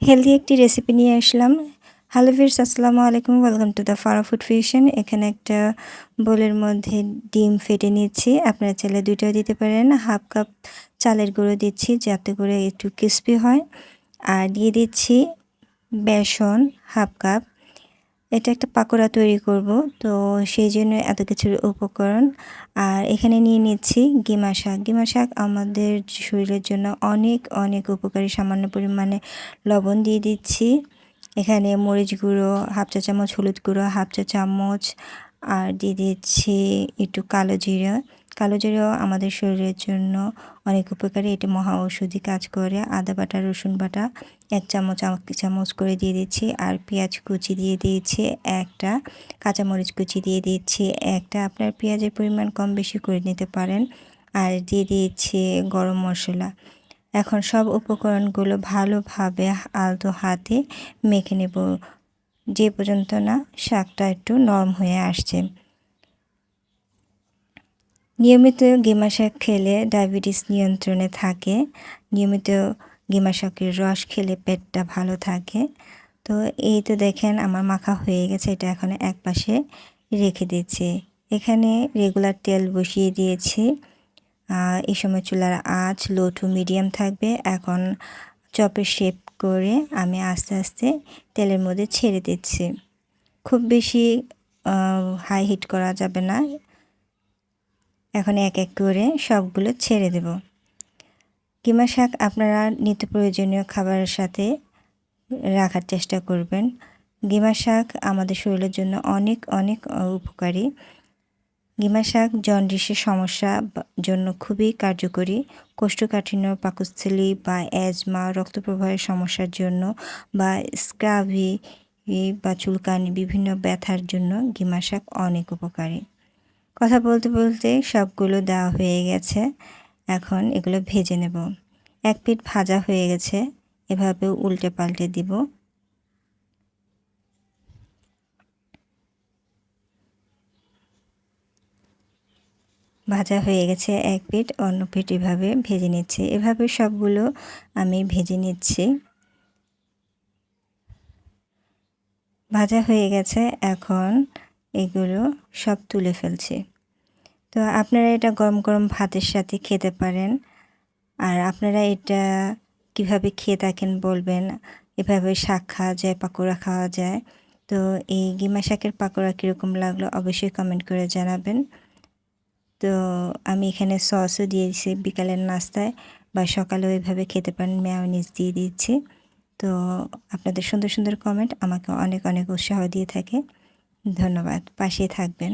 Healthy একটি recipe নিয়ে আসলাম। Hello viewers, আসসালামু আলাইকুম, welcome to the Farah food fusion. এখানে একটা বোলের মধ্যে ডিম ফেটে নিচ্ছি, আপনারা চাইলে দুইটাও দিতে পারেন। হাফ কাপ চালের গুঁড়ো দিচ্ছি যাতে করে একটু ক্রিস্পি হয়, আর দিয়ে দিচ্ছি বেসন হাফ কাপ। এটা একটা পাকোড়া তৈরি করব, তো সেই জন্য এত কিছুর উপকরণ। আর এখানে নিয়ে নিচ্ছি গিমা শাক। গিমা শাক আমাদের শরীরের জন্য অনেক অনেক উপকারী। সামান্য পরিমাণে লবণ দিয়ে দিচ্ছি। এখানে মরিচ গুঁড়ো হাফ চা চামচ, হলুদ গুঁড়ো হাফ চা চামচ, আর দিয়ে দিচ্ছি একটু কালো জিরা। কালো জিরাও আমাদের শরীরের জন্য অনেক উপকারী, এটা মহা ঔষধি কাজ করে। আদা বাটা, রসুন বাটা 1 চামচ করে দিয়ে দিচ্ছি, আর পেঁয়াজ কুচি দিয়ে দিয়েছি একটা, কাঁচামরিচ কুচি দিয়ে দিচ্ছি একটা। আপনার পেঁয়াজের পরিমাণ কম বেশি করে নিতে পারেন। আর দিয়ে দিয়েছি গরম মশলা। এখন সব উপকরণগুলো ভালোভাবে আলতো হাতে মেখে নেব, যে পর্যন্ত না শাকটা একটু নরম হয়ে আসছে। নিয়মিত গিমা শাক খেলে ডায়াবেটিস নিয়ন্ত্রণে থাকে। নিয়মিত গিমা শাকের রস খেলে পেটটা ভালো থাকে। তো এই তো দেখেন আমার মাখা হয়ে গেছে, এটা এখন এক পাশে রেখে দিচ্ছি। এখানে রেগুলার তেল বসিয়ে দিয়েছি। এই সময় চুলার আঁচ লো টু মিডিয়াম থাকবে। এখন চপের শেপ করে আমি আস্তে আস্তে তেলের মধ্যে ছেড়ে দিচ্ছি। খুব বেশি হাই হিট করা যাবে না। এখন এক এক করে সবগুলো ছেড়ে দেব। কিমা শাক আপনারা নিত্য প্রয়োজনীয় খাবারের সাথে রাখার চেষ্টা করবেন। গিমা শাক আমাদের শরীরের জন্য অনেক অনেক উপকারী। গিমা শাক জন্ডিসের সমস্যার জন্য খুবই কার্যকরী। কোষ্ঠকাঠিন্য, পাকস্থলী বা অ্যাজমা, রক্তপ্রবাহের সমস্যার জন্য, বা স্ক্রাবি বা চুলকানি, বিভিন্ন ব্যথার জন্য গিমা শাক অনেক উপকারী। কথা বলতে বলতে সবগুলো দেওয়া হয়ে গেছে। এখন এগুলো ভেজে নেব। এক পিঠ ভাজা হয়ে গেছে, এভাবে উল্টে পাল্টে দিব। ভাজা হয়ে গেছে এক পিঠ, অন্য পিঠ এভাবে ভেজে নিচ্ছি। এভাবে সবগুলো আমি ভেজে নিচ্ছি। ভাজা হয়ে গেছে, এখন এগুলো সব তুলে ফেলছি। তো আপনারা এটা গরম গরম ভাতের সাথে খেতে পারেন। আর আপনারা এটা কিভাবে খেয়ে থাকেন বলবেন। এভাবে শাক খাওয়া যায়, পাকোড়া খাওয়া যায়। তো এই গিমা শাকের পাকোড়া কীরকম লাগলো অবশ্যই কমেন্ট করে জানাবেন। তো আমি এখানে সসও দিয়ে দিচ্ছি বিকালের নাস্তায়, বা সকালেও এভাবে খেতে পারেন, মেয়োনিজ দিয়ে দিচ্ছি। তো আপনাদের সুন্দর সুন্দর কমেন্ট আমাকে অনেক অনেক উৎসাহ দিয়ে থাকে। ধন্যবাদ, পাশে থাকবেন।